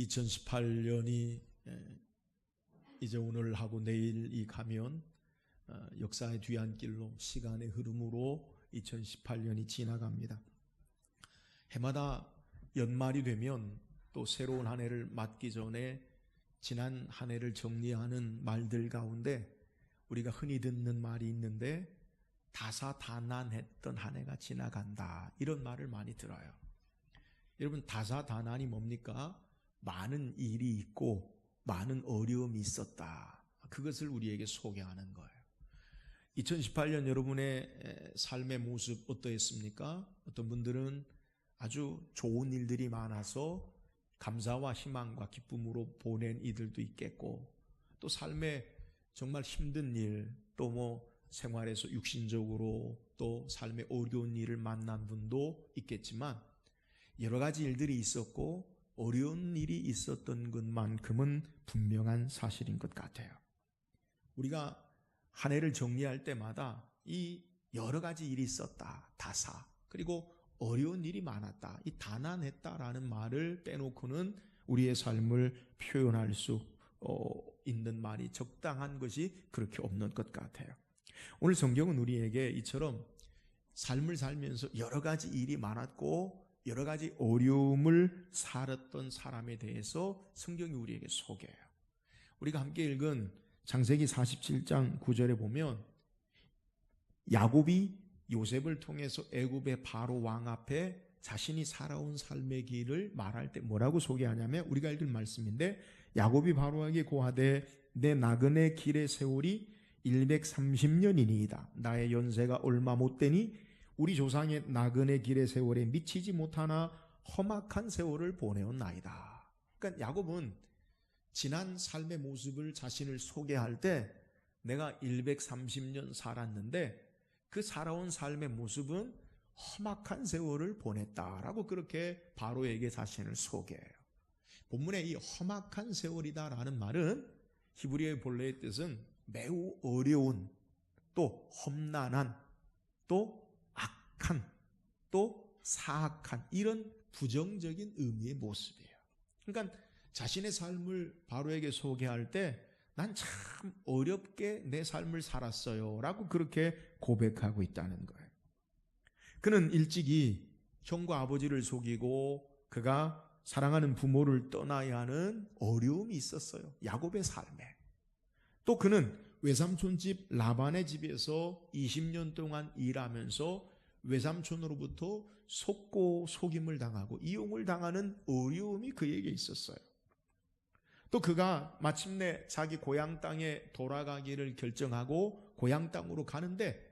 2018년이 이제 오늘하고 내일이 가면 역사의 뒤안길로 시간의 흐름으로 2018년이 지나갑니다. 해마다 연말이 되면 또 새로운 한 해를 맞기 전에 지난 한 해를 정리하는 말들 가운데 우리가 흔히 듣는 말이 있는데 다사다난했던 한 해가 지나간다, 이런 말을 많이 들어요. 여러분, 다사다난이 뭡니까? 많은 일이 있고 많은 어려움이 있었다, 그것을 우리에게 소개하는 거예요. 2018년 여러분의 삶의 모습 어떠했습니까? 어떤 분들은 아주 좋은 일들이 많아서 감사와 희망과 기쁨으로 보낸 이들도 있겠고, 또 삶에 정말 힘든 일, 또 생활에서 육신적으로 또 삶의 어려운 일을 만난 분도 있겠지만, 여러 가지 일들이 있었고 어려운 일이 있었던 것만큼은 분명한 사실인 것 같아요. 우리가 한 해를 정리할 때마다 이 여러 가지 일이 있었다, 다사, 그리고 어려운 일이 많았다, 이 다난했다라는 말을 빼놓고는 우리의 삶을 표현할 수 있는 말이 적당한 것이 그렇게 없는 것 같아요. 오늘 성경은 우리에게 이처럼 삶을 살면서 여러 가지 일이 많았고 여러 가지 어려움을 살았던 사람에 대해서 성경이 우리에게 소개해요. 우리가 함께 읽은 창세기 47장 9절에 보면 야곱이 요셉을 통해서 애굽의 바로 왕 앞에 자신이 살아온 삶의 길을 말할 때 뭐라고 소개하냐면, 우리가 읽은 말씀인데, 야곱이 바로에게 고하되 내 나그네 길의 세월이 130년이니이다. 나의 연세가 얼마 못되니 우리 조상의 나그네 길의 세월에 미치지 못하나 험악한 세월을 보내었나이다. 그러니까 야곱은 지난 삶의 모습을 자신을 소개할 때 내가 130년 살았는데 그 살아온 삶의 모습은 험악한 세월을 보냈다라고 그렇게 바로에게 자신을 소개해요. 본문에 이 험악한 세월이다라는 말은 히브리어의 본래의 뜻은 매우 어려운, 또 험난한, 또 악한, 또 사악한, 이런 부정적인 의미의 모습이에요. 그러니까 자신의 삶을 바로에게 소개할 때 난 참 어렵게 내 삶을 살았어요 라고 그렇게 고백하고 있다는 거예요. 그는 일찍이 형과 아버지를 속이고 그가 사랑하는 부모를 떠나야 하는 어려움이 있었어요, 야곱의 삶에. 또 그는 외삼촌 집 라반의 집에서 20년 동안 일하면서 외삼촌으로부터 속고 속임을 당하고 이용을 당하는 어려움이 그에게 있었어요. 또 그가 마침내 자기 고향 땅에 돌아가기를 결정하고 고향 땅으로 가는데,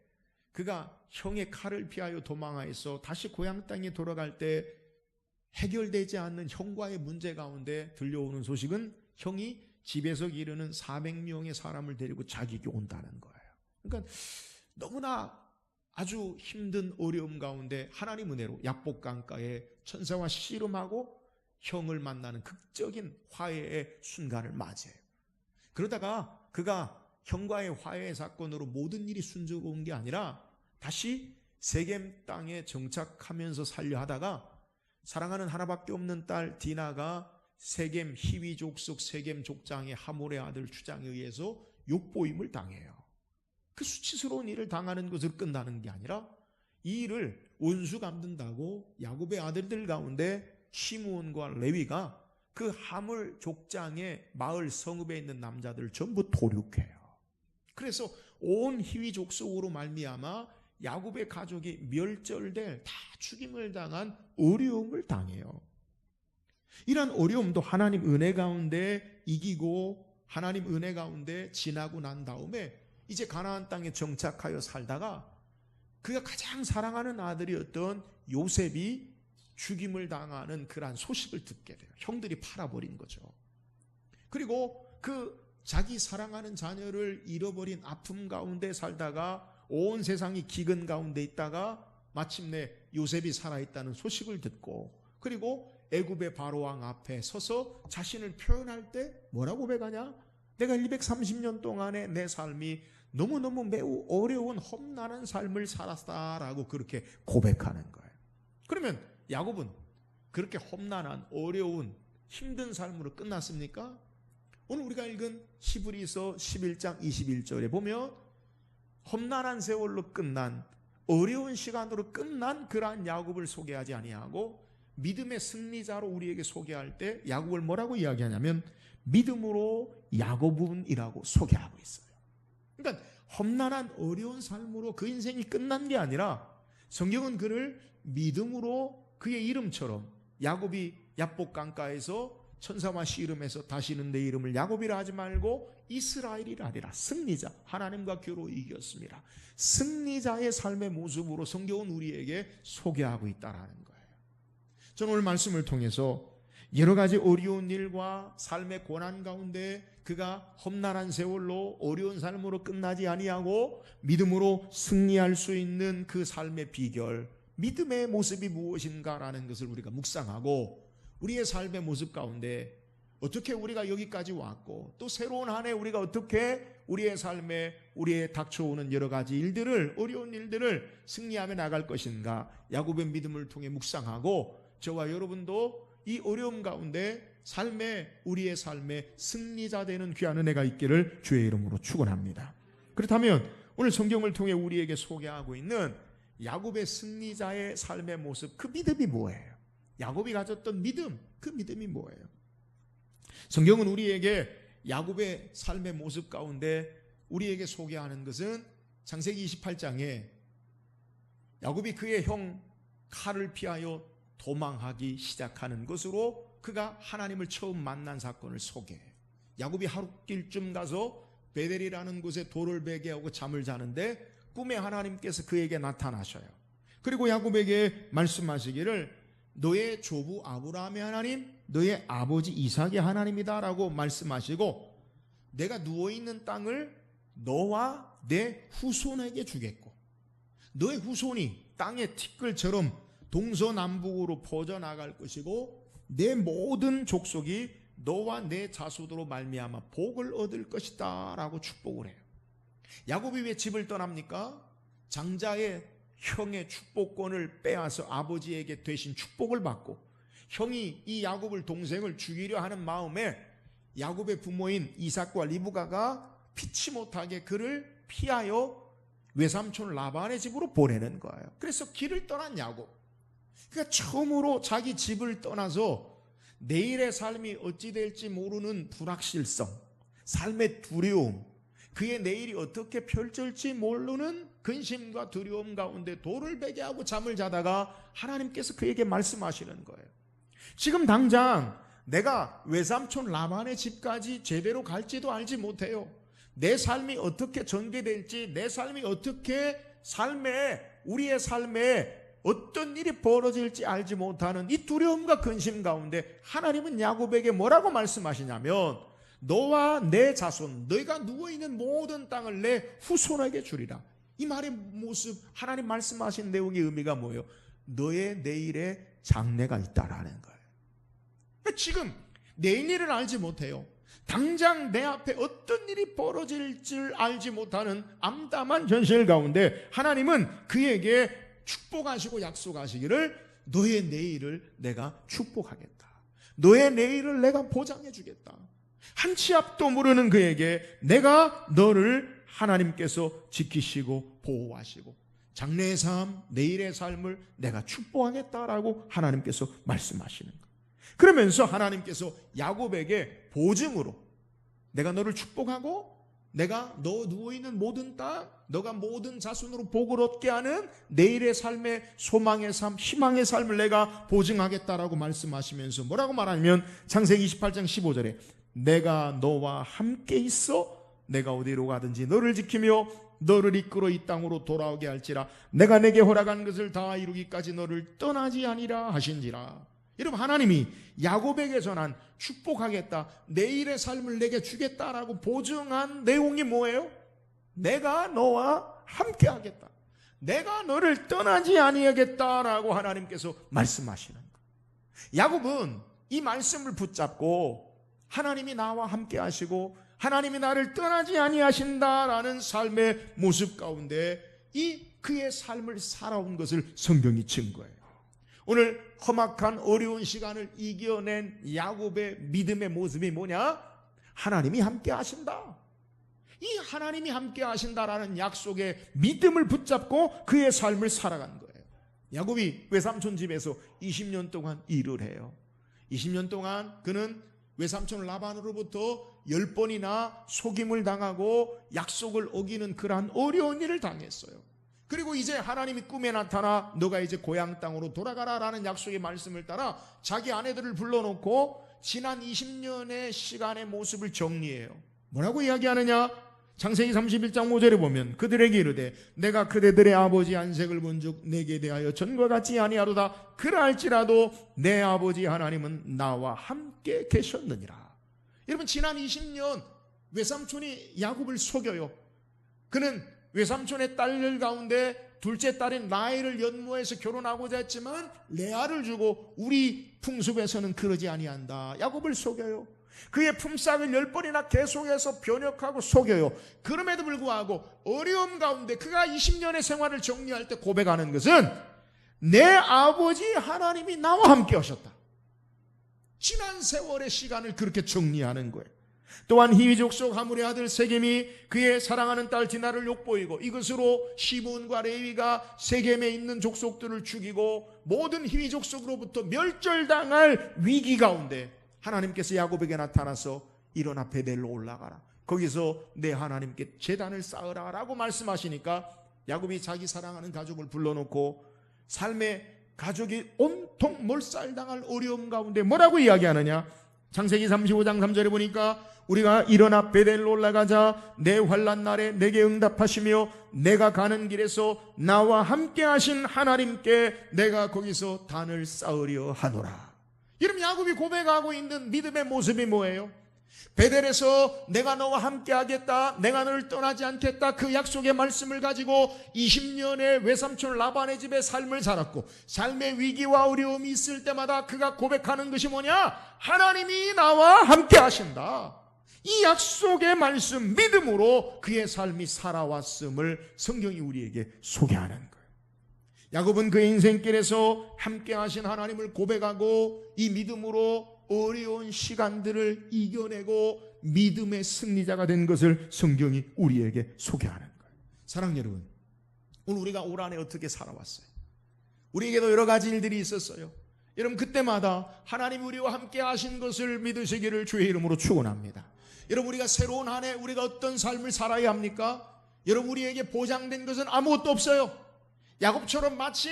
그가 형의 칼을 피하여 도망하여서 다시 고향 땅에 돌아갈 때 해결되지 않는 형과의 문제 가운데 들려오는 소식은 형이 집에서 기르는 400명의 사람을 데리고 자기에게 온다는 거예요. 그러니까 너무나 아주 힘든 어려움 가운데 하나님 은혜로 약복강가에 천사와 씨름하고 형을 만나는 극적인 화해의 순간을 맞이해요. 그러다가 그가 형과의 화해의 사건으로 모든 일이 순조로운 게 아니라 다시 세겜 땅에 정착하면서 살려 하다가 사랑하는 하나밖에 없는 딸 디나가 세겜 히위 족속 세겜 족장의 하몰의 아들 추장에 의해서 욕보임을 당해요. 그 수치스러운 일을 당하는 것으로 끝나는 게 아니라 이 일을 원수 갚는다고 야곱의 아들들 가운데 시므온과 레위가 그 하몰 족장의 마을 성읍에 있는 남자들을 전부 도륙해요. 그래서 온 히위 족속으로 말미암아 야곱의 가족이 멸절될, 다 죽임을 당한 어려움을 당해요. 이런 어려움도 하나님 은혜 가운데 이기고 하나님 은혜 가운데 지나고 난 다음에 이제 가나안 땅에 정착하여 살다가 그가 가장 사랑하는 아들이었던 요셉이 죽임을 당하는 그러한 소식을 듣게 돼요. 형들이 팔아버린 거죠. 그리고 그 자기 사랑하는 자녀를 잃어버린 아픔 가운데 살다가 온 세상이 기근 가운데 있다가 마침내 요셉이 살아있다는 소식을 듣고, 그리고 애굽의 바로왕 앞에 서서 자신을 표현할 때 뭐라고 고백하냐? 내가 230년 동안의 내 삶이 너무너무 매우 어려운 험난한 삶을 살았다라고 그렇게 고백하는 거예요. 그러면 야곱은 그렇게 험난한 어려운 힘든 삶으로 끝났습니까? 오늘 우리가 읽은 히브리서 11장 21절에 보면 험난한 세월로 끝난, 어려운 시간으로 끝난 그러한 야곱을 소개하지 아니하고 믿음의 승리자로 우리에게 소개할 때 야곱을 뭐라고 이야기하냐면 믿음으로 야곱은이라고 소개하고 있어요. 그러니까 험난한 어려운 삶으로 그 인생이 끝난 게 아니라 성경은 그를 믿음으로 그의 이름처럼 야곱이 야복 강가에서 천사와 씨름해서 다시는 내 이름을 야곱이라 하지 말고 이스라엘이라 하리라. 승리자, 하나님과 겨루 이겼습니다. 승리자의 삶의 모습으로 성경은 우리에게 소개하고 있다는 거예요. 저는 오늘 말씀을 통해서 여러 가지 어려운 일과 삶의 고난 가운데 그가 험난한 세월로 어려운 삶으로 끝나지 아니하고 믿음으로 승리할 수 있는 그 삶의 비결, 믿음의 모습이 무엇인가라는 것을 우리가 묵상하고 우리의 삶의 모습 가운데 어떻게 우리가 여기까지 왔고 또 새로운 한 해 우리가 어떻게 우리의 삶에 우리의 닥쳐오는 여러 가지 일들을, 어려운 일들을 승리하며 나갈 것인가, 야곱의 믿음을 통해 묵상하고 저와 여러분도 이 어려움 가운데 우리의 삶의 승리자 되는 귀한 은혜가 있기를 주의 이름으로 축원합니다. 그렇다면 오늘 성경을 통해 우리에게 소개하고 있는 야곱의 승리자의 삶의 모습, 그 믿음이 뭐예요? 야곱이 가졌던 믿음, 그 믿음이 뭐예요? 성경은 우리에게 야곱의 삶의 모습 가운데 우리에게 소개하는 것은 창세기 28장에 야곱이 그의 형 칼을 피하여 도망하기 시작하는 것으로 그가 하나님을 처음 만난 사건을 소개해요. 야곱이 하룻길쯤 가서 베델이라는 곳에 돌을 베게 하고 잠을 자는데 꿈에 하나님께서 그에게 나타나셔요. 그리고 야곱에게 말씀하시기를 너의 조부 아브라함의 하나님, 너의 아버지 이삭의 하나님이다 라고 말씀하시고 내가 누워있는 땅을 너와 내 후손에게 주겠고 너의 후손이 땅의 티끌처럼 동서남북으로 퍼져나갈 것이고 내 모든 족속이 너와 내 자손으로 말미암아 복을 얻을 것이다 라고 축복을 해요. 야곱이 왜 집을 떠납니까? 장자의 형의 축복권을 빼앗아 아버지에게 대신 축복을 받고 형이 이 야곱을 동생을 죽이려 하는 마음에 야곱의 부모인 이삭과 리브가가 피치 못하게 그를 피하여 외삼촌 라반의 집으로 보내는 거예요. 그래서 길을 떠난 야곱, 그러니까 처음으로 자기 집을 떠나서 내일의 삶이 어찌 될지 모르는 불확실성, 삶의 두려움, 그의 내일이 어떻게 펼쳐질지 모르는 근심과 두려움 가운데 돌을 베게 하고 잠을 자다가 하나님께서 그에게 말씀하시는 거예요. 지금 당장 내가 외삼촌 라반의 집까지 제대로 갈지도 알지 못해요. 내 삶이 어떻게 전개될지, 내 삶이 어떻게 우리의 삶에 어떤 일이 벌어질지 알지 못하는 이 두려움과 근심 가운데 하나님은 야곱에게 뭐라고 말씀하시냐면 너와 내 자손, 너희가 누워있는 모든 땅을 내 후손에게 주리라. 이 말의 모습, 하나님 말씀하신 내용의 의미가 뭐예요? 너의 내일에 장래가 있다라는 거예요. 지금 내일 일을 알지 못해요. 당장 내 앞에 어떤 일이 벌어질 줄 알지 못하는 암담한 현실 가운데 하나님은 그에게 축복하시고 약속하시기를 너의 내일을 내가 축복하겠다. 너의 내일을 내가 보장해 주겠다. 한 치 앞도 모르는 그에게 내가 너를 하나님께서 지키시고 보호하시고 장래의 삶, 내일의 삶을 내가 축복하겠다라고 하나님께서 말씀하시는 거예요. 그러면서 하나님께서 야곱에게 보증으로 내가 너를 축복하고 내가 너 누워있는 모든 땅, 너가 모든 자손으로 복을 얻게 하는 내일의 삶의 소망의 삶, 희망의 삶을 내가 보증하겠다라고 말씀하시면서 뭐라고 말하냐면 창세기 28장 15절에 내가 너와 함께 있어 내가 어디로 가든지 너를 지키며 너를 이끌어 이 땅으로 돌아오게 할지라 내가 내게 허락한 것을 다 이루기까지 너를 떠나지 아니라 하신지라. 여러분, 하나님이 야곱에게 전한 축복하겠다, 내일의 삶을 내게 주겠다라고 보증한 내용이 뭐예요? 내가 너와 함께 하겠다, 내가 너를 떠나지 아니하겠다라고 하나님께서 말씀하시는 거예요. 야곱은 이 말씀을 붙잡고 하나님이 나와 함께 하시고 하나님이 나를 떠나지 아니하신다라는 삶의 모습 가운데 이 그의 삶을 살아온 것을 성경이 증거해요. 오늘 험악한 어려운 시간을 이겨낸 야곱의 믿음의 모습이 뭐냐? 하나님이 함께 하신다. 이 하나님이 함께 하신다라는 약속의 믿음을 붙잡고 그의 삶을 살아간 거예요. 야곱이 외삼촌 집에서 20년 동안 일을 해요. 20년 동안 그는 외삼촌 라반으로부터 10번이나 속임을 당하고 약속을 어기는 그러한 어려운 일을 당했어요. 그리고 이제 하나님이 꿈에 나타나 너가 이제 고향 땅으로 돌아가라라는 약속의 말씀을 따라 자기 아내들을 불러놓고 지난 20년의 시간의 모습을 정리해요. 뭐라고 이야기하느냐? 창세기 31장 5절에 보면 그들에게 이르되 내가 그대들의 아버지 안색을 본즉 내게 대하여 전과 같지 아니하로다. 그러할지라도 내 아버지 하나님은 나와 함께 계셨느니라. 여러분, 지난 20년 외삼촌이 야곱을 속여요. 그는 외삼촌의 딸들 가운데 둘째 딸인 라헬을 연모해서 결혼하고자 했지만 레아를 주고 우리 풍습에서는 그러지 아니한다. 야곱을 속여요. 그의 품삯을 10번이나 계속해서 변역하고 속여요. 그럼에도 불구하고 어려움 가운데 그가 20년의 생활을 정리할 때 고백하는 것은 내 아버지 하나님이 나와 함께 하셨다. 지난 세월의 시간을 그렇게 정리하는 거예요. 또한 히위 족속 하물의 아들 세겜이 그의 사랑하는 딸 디나를 욕보이고 이것으로 시므온과 레위가 세겜에 있는 족속들을 죽이고 모든 히위 족속으로부터 멸절당할 위기 가운데 하나님께서 야곱에게 나타나서 일어나 베델로 올라가라. 거기서 내 하나님께 제단을 쌓으라 라고 말씀하시니까 야곱이 자기 사랑하는 가족을 불러놓고 삶의 가족이 온통 몰살당할 어려움 가운데 뭐라고 이야기하느냐? 창세기 35장 3절에 보니까 우리가 일어나 베델로 올라가자 내 환난 날에 내게 응답하시며 내가 가는 길에서 나와 함께 하신 하나님께 내가 거기서 단을 쌓으려 하노라. 여러분, 야곱이 고백하고 있는 믿음의 모습이 뭐예요? 베델에서 내가 너와 함께 하겠다, 내가 너를 떠나지 않겠다, 그 약속의 말씀을 가지고 20년의 외삼촌 라반의 집에 삶을 살았고 삶의 위기와 어려움이 있을 때마다 그가 고백하는 것이 뭐냐? 하나님이 나와 함께 하신다. 이 약속의 말씀, 믿음으로 그의 삶이 살아왔음을 성경이 우리에게 소개하는 거예요. 야곱은 그의 인생길에서 함께 하신 하나님을 고백하고 이 믿음으로 어려운 시간들을 이겨내고 믿음의 승리자가 된 것을 성경이 우리에게 소개하는 거예요. 사랑하는 여러분, 오늘 우리가 올 한해 어떻게 살아왔어요? 우리에게도 여러 가지 일들이 있었어요. 여러분, 그때마다 하나님 우리와 함께 하신 것을 믿으시기를 주의 이름으로 축원합니다. 여러분, 우리가 새로운 한 해 우리가 어떤 삶을 살아야 합니까? 여러분, 우리에게 보장된 것은 아무것도 없어요. 야곱처럼 마치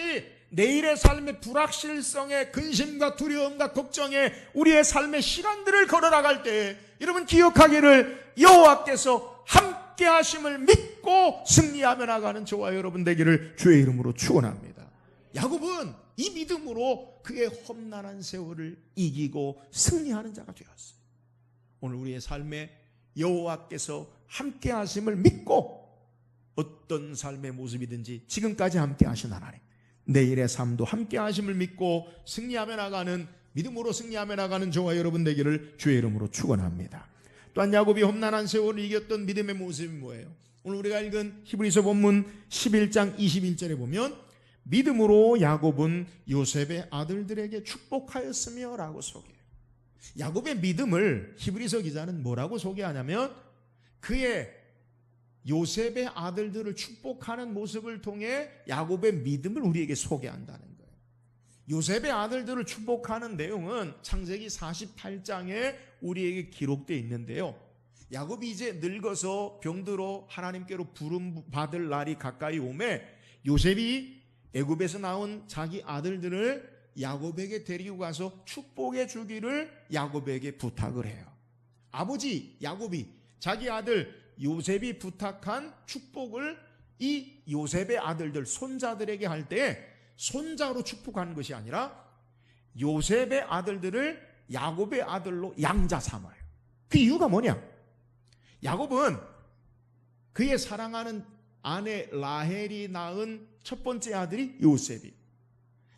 내일의 삶의 불확실성에 근심과 두려움과 걱정에 우리의 삶의 시간들을 걸어나갈 때 여러분 기억하기를 여호와께서 함께 하심을 믿고 승리하며 나가는 저와 여러분 되기를 주의 이름으로 축원합니다. 야곱은 이 믿음으로 그의 험난한 세월을 이기고 승리하는 자가 되었어요. 오늘 우리의 삶에 여호와께서 함께 하심을 믿고 어떤 삶의 모습이든지 지금까지 함께 하신 하나님, 내일의 삶도 함께 하심을 믿고 승리하며 나가는, 믿음으로 승리하며 나가는 저와 여러분 되기를 주의 이름으로 축원합니다. 또한 야곱이 험난한 세월을 이겼던 믿음의 모습이 뭐예요? 오늘 우리가 읽은 히브리서 본문 11장 21절에 보면 믿음으로 야곱은 요셉의 아들들에게 축복하였으며 라고 소개해요. 야곱의 믿음을 히브리서 기자는 뭐라고 소개하냐면 그의 요셉의 아들들을 축복하는 모습을 통해 야곱의 믿음을 우리에게 소개한다는 거예요. 요셉의 아들들을 축복하는 내용은 창세기 48장에 우리에게 기록되어 있는데요. 야곱이 이제 늙어서 병들어 하나님께로 부름 받을 날이 가까이 오매 요셉이 애굽에서 나온 자기 아들들을 야곱에게 데리고 가서 축복해 주기를 야곱에게 부탁을 해요. 아버지 야곱이 자기 아들 요셉이 부탁한 축복을 이 요셉의 아들들 손자들에게 할 때 손자로 축복하는 것이 아니라 요셉의 아들들을 야곱의 아들로 양자 삼아요. 그 이유가 뭐냐? 야곱은 그의 사랑하는 아내 라헬이 낳은 첫 번째 아들이 요셉이,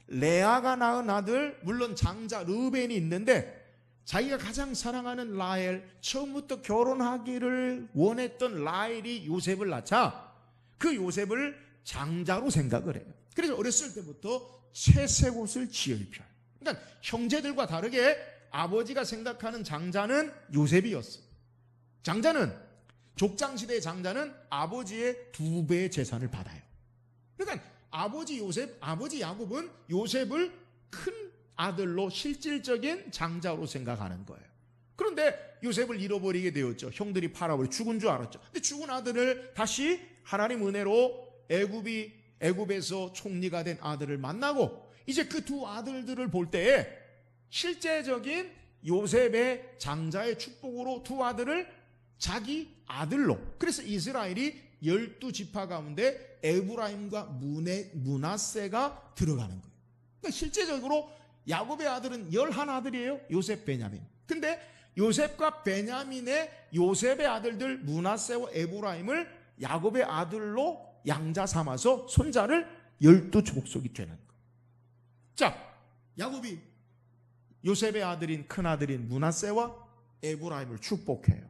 레아가 낳은 아들 물론 장자 르벤이 있는데 자기가 가장 사랑하는 라헬, 처음부터 결혼하기를 원했던 라헬이 요셉을 낳자 그 요셉을 장자로 생각을 해요. 그래서 어렸을 때부터 채색 옷을 지어 입혀요. 그러니까 형제들과 다르게 아버지가 생각하는 장자는 요셉이었어요. 장자는 족장시대의 장자는 아버지의 2배의 재산을 받아요. 그러니까 아버지 야곱은 요셉을 큰 아들로 실질적인 장자로 생각하는 거예요. 그런데 요셉을 잃어버리게 되었죠. 형들이 팔아버리고 죽은 줄 알았죠. 근데 죽은 아들을 다시 하나님 은혜로 애굽에서 총리가 된 아들을 만나고 이제 그 2 아들들을 볼 때에 실제적인 요셉의 장자의 축복으로 2 아들을 자기 아들로, 그래서 이스라엘이 12지파 가운데 에브라임과 므낫세가 들어가는 거예요. 그러니까 실제적으로 야곱의 아들은 11아들이에요. 요셉, 베냐민. 근데 요셉과 베냐민의 요셉의 아들들 므낫세와 에브라임을 야곱의 아들로 양자 삼아서 손자를 12족속이 되는 거예요. 자, 야곱이 요셉의 아들인 큰아들인 므낫세와 에브라임을 축복해요.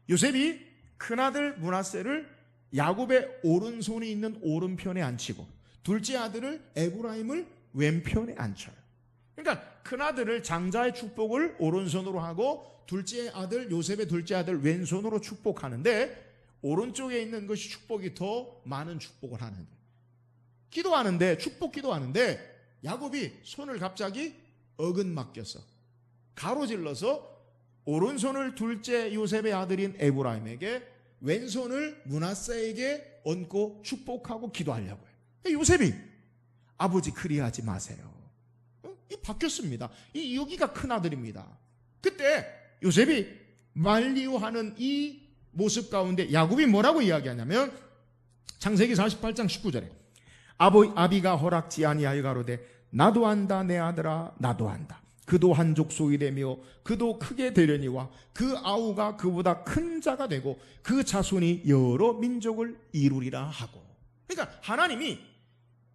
요셉이 큰아들 므낫세를 야곱의 오른손이 있는 오른편에 앉히고 둘째 아들을 에브라임을 왼편에 앉혀요. 그러니까 큰아들을 장자의 축복을 오른손으로 하고 둘째 아들 요셉의 둘째 아들 왼손으로 축복하는데 오른쪽에 있는 것이 축복이 더 많은 축복을 하는 거예요. 기도하는데 축복 기도하는데 야곱이 손을 갑자기 어긋맞겨서 가로질러서 오른손을 둘째 요셉의 아들인 에브라임에게 왼손을 므낫세에게 얹고 축복하고 기도하려고 해요. 요셉이 아버지 그리하지 마세요. 바뀌었습니다. 여기가 큰아들입니다. 그때 요셉이 만리오하는 이 모습 가운데 야곱이 뭐라고 이야기하냐면 창세기 48장 19절에 아비가 허락지 아니하여 가로되 나도 안다 내 아들아 나도 안다. 그도 한 족속이 되며 그도 크게 되려니와 그 아우가 그보다 큰 자가 되고 그 자손이 여러 민족을 이루리라 하고. 그러니까 하나님이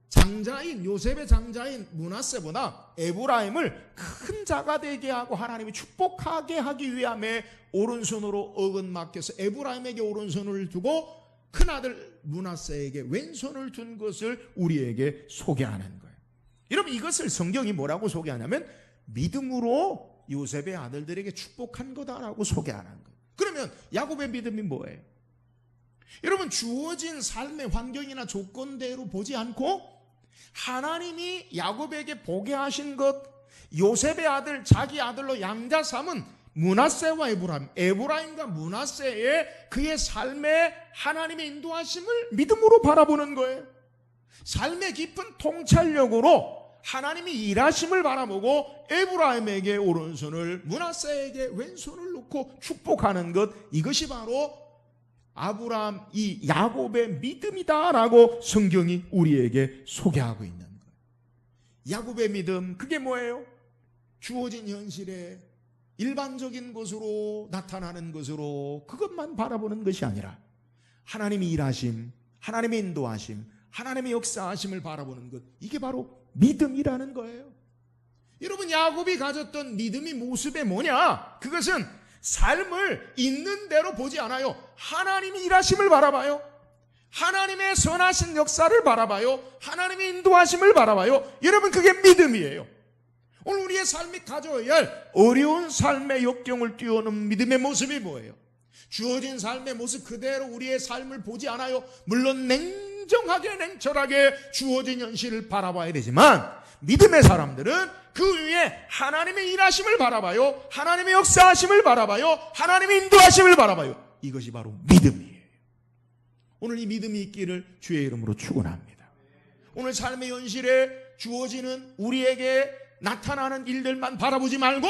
장자인 요셉의 장자인 므낫세보다 에브라임을 큰 자가 되게 하고 하나님이 축복하게 하기 위함에 오른손으로 어긋맞겨서 에브라임에게 오른손을 두고 큰아들 므낫세에게 왼손을 둔 것을 우리에게 소개하는 거예요. 여러분 이것을 성경이 뭐라고 소개하냐면 믿음으로 요셉의 아들들에게 축복한 거다라고 소개하는 거예요. 그러면 야곱의 믿음이 뭐예요? 여러분 주어진 삶의 환경이나 조건대로 보지 않고 하나님이 야곱에게 보게 하신 것, 요셉의 아들 자기 아들로 양자 삼은 므낫세와 에브라임과 므낫세의 그의 삶에 하나님의 인도하심을 믿음으로 바라보는 거예요. 삶의 깊은 통찰력으로 하나님이 일하심을 바라보고 에브라임에게 오른손을 므낫세에게 왼손을 놓고 축복하는 것, 이것이 바로 아브라함 이 야곱의 믿음이다라고 성경이 우리에게 소개하고 있는 거예요. 야곱의 믿음 그게 뭐예요? 주어진 현실에 일반적인 것으로 나타나는 것으로 그것만 바라보는 것이 아니라 하나님이 일하심, 하나님의 인도하심, 하나님의 역사하심을 바라보는 것, 이게 바로 믿음이라는 거예요. 여러분 야곱이 가졌던 믿음의 모습이 뭐냐? 그것은 삶을 있는 대로 보지 않아요. 하나님이 일하심을 바라봐요. 하나님의 선하신 역사를 바라봐요. 하나님의 인도하심을 바라봐요. 여러분 그게 믿음이에요. 오늘 우리의 삶이 가져야 할 어려운 삶의 역경을 뛰어넘는 믿음의 모습이 뭐예요? 주어진 삶의 모습 그대로 우리의 삶을 보지 않아요. 물론 냉정하게 냉철하게 주어진 현실을 바라봐야 되지만 믿음의 사람들은 그 위에 하나님의 일하심을 바라봐요. 하나님의 역사하심을 바라봐요. 하나님의 인도하심을 바라봐요. 이것이 바로 믿음이에요. 오늘 이 믿음이 있기를 주의 이름으로 축원합니다. 오늘 삶의 현실에 주어지는 우리에게 나타나는 일들만 바라보지 말고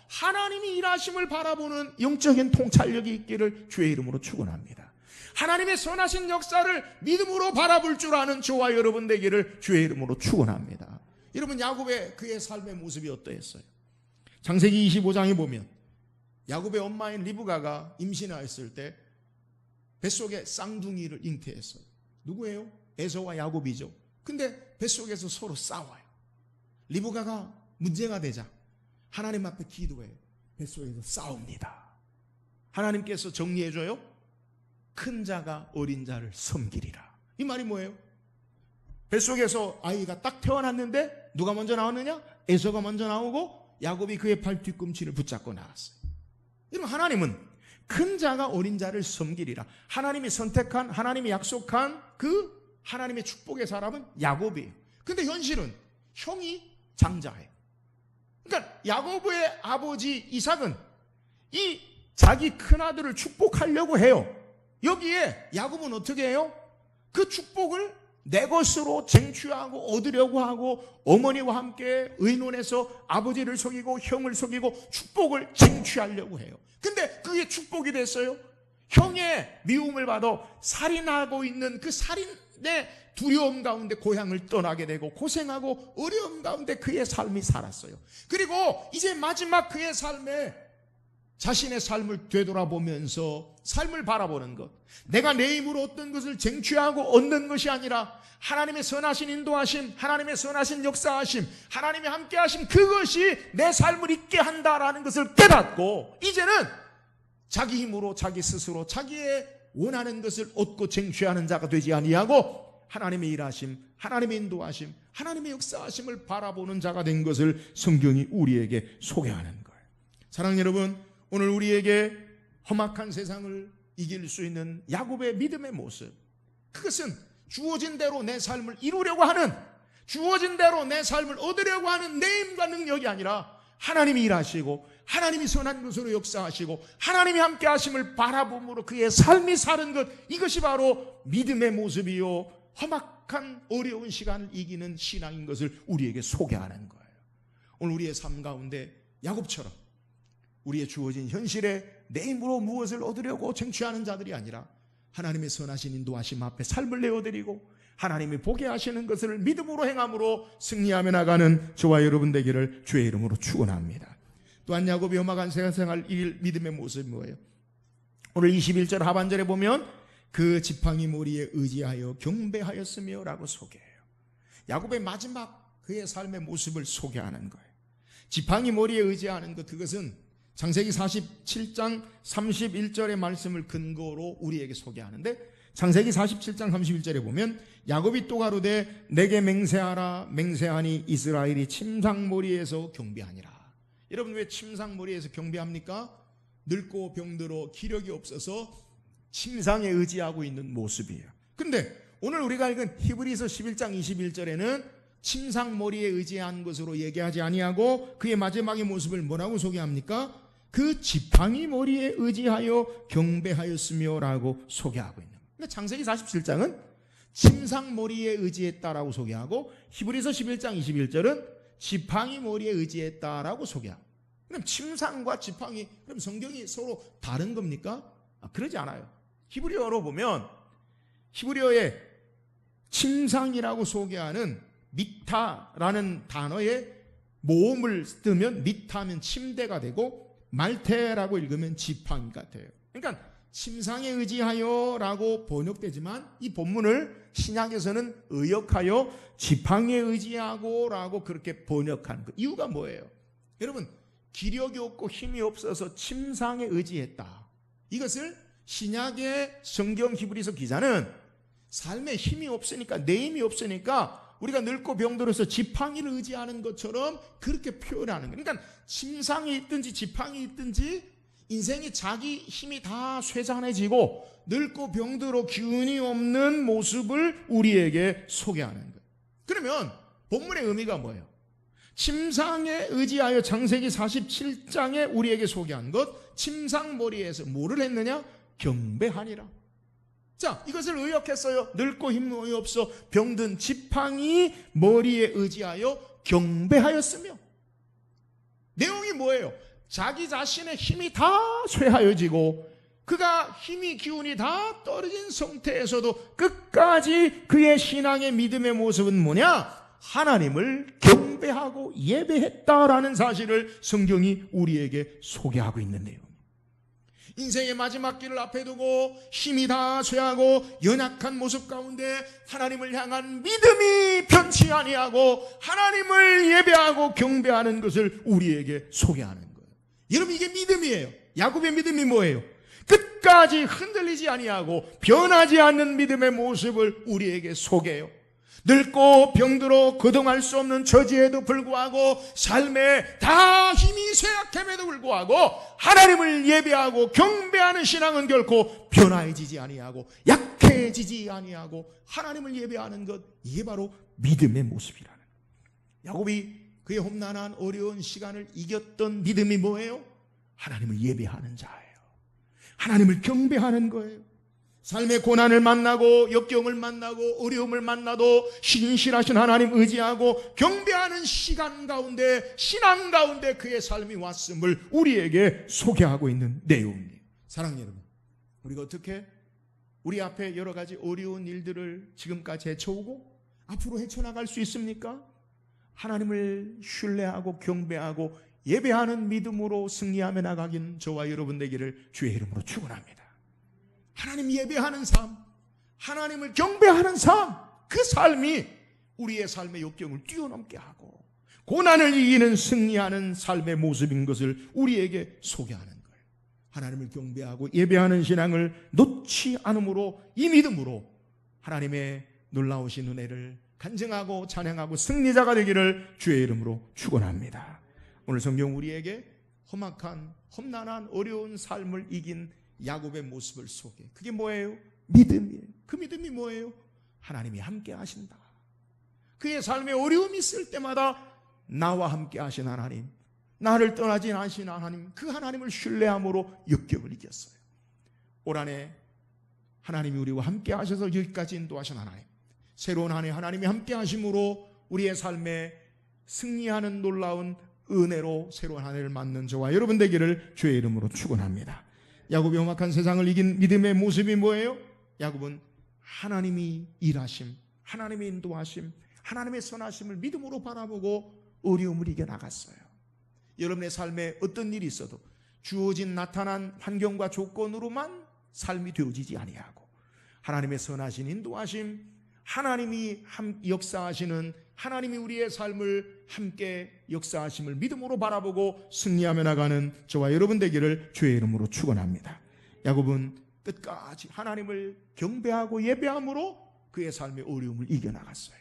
하나님이 일하심을 바라보는 영적인 통찰력이 있기를 주의 이름으로 축원합니다. 하나님의 선하신 역사를 믿음으로 바라볼 줄 아는 저와 여러분 되기를 주의 이름으로 축원합니다. 여러분 야곱의 그의 삶의 모습이 어떠했어요? 창세기 25장에 보면 야곱의 엄마인 리브가가 임신하였을 때 뱃속에 쌍둥이를 잉태했어요. 누구예요? 에서와 야곱이죠. 근데 뱃속에서 서로 싸워요. 리브가가 문제가 되자 하나님 앞에 기도해요. 뱃속에서 싸웁니다. 하나님께서 정리해줘요. 큰 자가 어린 자를 섬기리라. 이 말이 뭐예요? 뱃속에서 아이가 딱 태어났는데 누가 먼저 나왔느냐? 에서가 먼저 나오고 야곱이 그의 발 뒤꿈치를 붙잡고 나왔어요. 여러분, 하나님은 큰 자가 어린 자를 섬기리라. 하나님이 선택한, 하나님이 약속한 그 하나님의 축복의 사람은 야곱이에요. 근데 현실은 형이 장자예요. 그러니까 야곱의 아버지 이삭은 이 자기 큰아들을 축복하려고 해요. 여기에 야곱은 어떻게 해요? 그 축복을 내 것으로 쟁취하고 얻으려고 하고 어머니와 함께 의논해서 아버지를 속이고 형을 속이고 축복을 쟁취하려고 해요. 근데 그게 축복이 됐어요. 형의 미움을 받아 살인하고 있는 그 살인의 두려움 가운데 고향을 떠나게 되고 고생하고 어려움 가운데 그의 삶이 살았어요. 그리고 이제 마지막 그의 삶에 자신의 삶을 되돌아보면서 삶을 바라보는 것, 내가 내 힘으로 어떤 것을 쟁취하고 얻는 것이 아니라 하나님의 선하신 인도하심, 하나님의 선하신 역사하심, 하나님의 함께하심, 그것이 내 삶을 있게 한다라는 것을 깨닫고 이제는 자기 힘으로 자기 스스로 자기의 원하는 것을 얻고 쟁취하는 자가 되지 아니하고 하나님의 일하심, 하나님의 인도하심, 하나님의 역사하심을 바라보는 자가 된 것을 성경이 우리에게 소개하는 거예요. 사랑하는 여러분, 오늘 우리에게 험악한 세상을 이길 수 있는 야곱의 믿음의 모습, 그것은 주어진 대로 내 삶을 이루려고 하는, 주어진 대로 내 삶을 얻으려고 하는 내 힘과 능력이 아니라 하나님이 일하시고 하나님이 선한 것으로 역사하시고 하나님이 함께 하심을 바라봄으로 그의 삶이 사는 것, 이것이 바로 믿음의 모습이요 험악한 어려운 시간을 이기는 신앙인 것을 우리에게 소개하는 거예요. 오늘 우리의 삶 가운데 야곱처럼 우리의 주어진 현실에 내 힘으로 무엇을 얻으려고 쟁취하는 자들이 아니라 하나님의 선하신 인도하심 앞에 삶을 내어드리고 하나님이 보게 하시는 것을 믿음으로 행함으로 승리하며 나가는 저와 여러분 되기를 주의 이름으로 축원합니다. 또한 야곱이 험악한 세상을 이길 믿음의 모습이 뭐예요? 오늘 21절 하반절에 보면 그 지팡이 모리에 의지하여 경배하였으며 라고 소개해요. 야곱의 마지막 그의 삶의 모습을 소개하는 거예요. 지팡이 모리에 의지하는 것, 그것은 창세기 47장 31절의 말씀을 근거로 우리에게 소개하는데, 창세기 47장 31절에 보면 야곱이 또 가로되 내게 맹세하라. 맹세하니 이스라엘이 침상머리에서 경배하니라. 여러분, 왜 침상머리에서 경배합니까? 늙고 병들어 기력이 없어서 침상에 의지하고 있는 모습이에요. 근데 오늘 우리가 읽은 히브리서 11장 21절에는 침상머리에 의지한 것으로 얘기하지 아니하고 그의 마지막의 모습을 뭐라고 소개합니까? 그 지팡이 머리에 의지하여 경배하였으며 라고 소개하고 있는 거예요. 근데 창세기 47장은 침상머리에 의지했다라고 소개하고 히브리서 11장 21절은 지팡이 머리에 의지했다라고 소개하고, 그럼 침상과 지팡이, 그럼 성경이 서로 다른 겁니까? 그러지 않아요. 히브리어로 보면 히브리어의 침상이라고 소개하는 미타라는 단어의 모음을 쓰면 미타면 침대가 되고 말테라고 읽으면 지팡이가 돼요. 그러니까 침상에 의지하여 라고 번역되지만 이 본문을 신약에서는 의역하여 지팡이에 의지하고 라고 그렇게 번역한 그 이유가 뭐예요? 여러분, 기력이 없고 힘이 없어서 침상에 의지했다. 이것을 신약의 성경 히브리서 기자는 삶에 힘이 없으니까, 내 힘이 없으니까 우리가 늙고 병들어서 지팡이를 의지하는 것처럼 그렇게 표현하는 거예요. 그러니까 침상이 있든지 지팡이 있든지 인생이 자기 힘이 다 쇠잔해지고 늙고 병들어 기운이 없는 모습을 우리에게 소개하는 거예요. 그러면 본문의 의미가 뭐예요? 침상에 의지하여 창세기 47장에 우리에게 소개한 것, 침상머리에서 뭐를 했느냐? 경배하니라. 자, 이것을 의역했어요. 늙고 힘이 없어 병든 지팡이 머리에 의지하여 경배하였으며. 내용이 뭐예요? 자기 자신의 힘이 다 쇠하여지고 그가 힘이 기운이 다 떨어진 상태에서도 끝까지 그의 신앙의 믿음의 모습은 뭐냐? 하나님을 경배하고 예배했다라는 사실을 성경이 우리에게 소개하고 있는 내용. 인생의 마지막 길을 앞에 두고 힘이 다 쇠하고 연약한 모습 가운데 하나님을 향한 믿음이 변치 아니하고 하나님을 예배하고 경배하는 것을 우리에게 소개하는 거예요. 여러분, 이게 믿음이에요. 야곱의 믿음이 뭐예요? 끝까지 흔들리지 아니하고 변하지 않는 믿음의 모습을 우리에게 소개해요. 늙고 병들어 거동할 수 없는 처지에도 불구하고 삶에 다 힘이 쇠약함에도 불구하고 하나님을 예배하고 경배하는 신앙은 결코 변화해지지 아니하고 약해지지 아니하고 하나님을 예배하는 것, 이게 바로 믿음의 모습이라는 거예요. 야곱이 그의 험난한 어려운 시간을 이겼던 믿음이 뭐예요? 하나님을 예배하는 자예요. 하나님을 경배하는 거예요. 삶의 고난을 만나고 역경을 만나고 어려움을 만나도 신실하신 하나님 의지하고 경배하는 시간 가운데, 신앙 가운데 그의 삶이 왔음을 우리에게 소개하고 있는 내용이에요. 사랑하는 여러분, 우리가 어떻게 우리 앞에 여러 가지 어려운 일들을 지금까지 헤쳐오고 앞으로 헤쳐나갈 수 있습니까? 하나님을 신뢰하고 경배하고 예배하는 믿음으로 승리하며 나가긴 저와 여러분 되기를 주의 이름으로 축원합니다. 하나님 예배하는 삶, 하나님을 경배하는 삶, 그 삶이 우리의 삶의 역경을 뛰어넘게 하고 고난을 이기는 승리하는 삶의 모습인 것을 우리에게 소개하는 거예요. 하나님을 경배하고 예배하는 신앙을 놓지 않으므로, 이 믿음으로 하나님의 놀라우신 은혜를 간증하고 찬양하고 승리자가 되기를 주의 이름으로 축원합니다. 오늘 성경 우리에게 험악한 험난한 어려운 삶을 이긴 야곱의 모습을 소개. 그게 뭐예요? 믿음이에요. 그 믿음이 뭐예요? 하나님이 함께 하신다. 그의 삶에 어려움이 있을 때마다 나와 함께 하신 하나님, 나를 떠나지 않으신 하나님, 그 하나님을 신뢰함으로 역경을 이겼어요. 올 한해 하나님이 우리와 함께 하셔서 여기까지 인도하신 하나님, 새로운 한 해 하나님이 함께 하심으로 우리의 삶에 승리하는 놀라운 은혜로 새로운 한 해를 맞는 저와 여러분 되기를 주의 이름으로 축원합니다. 야곱이 험악한 세상을 이긴 믿음의 모습이 뭐예요? 야곱은 하나님이 일하심, 하나님의 인도하심, 하나님의 선하심을 믿음으로 바라보고 어려움을 이겨나갔어요. 여러분의 삶에 어떤 일이 있어도 주어진 나타난 환경과 조건으로만 삶이 되어지지 아니하고 하나님의 선하신 인도하심, 하나님이 역사하시는, 하나님이 우리의 삶을 함께 역사하심을 믿음으로 바라보고 승리하며 나가는 저와 여러분 되기를 주의 이름으로 축원합니다. 야곱은 끝까지 하나님을 경배하고 예배함으로 그의 삶의 어려움을 이겨나갔어요.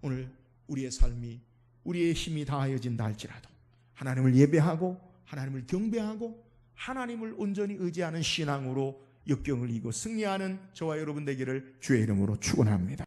오늘 우리의 삶이, 우리의 힘이 다하여진다 할지라도 하나님을 예배하고 하나님을 경배하고 하나님을 온전히 의지하는 신앙으로 역경을 이기고 승리하는 저와 여러분 되기를 주의 이름으로 축원합니다.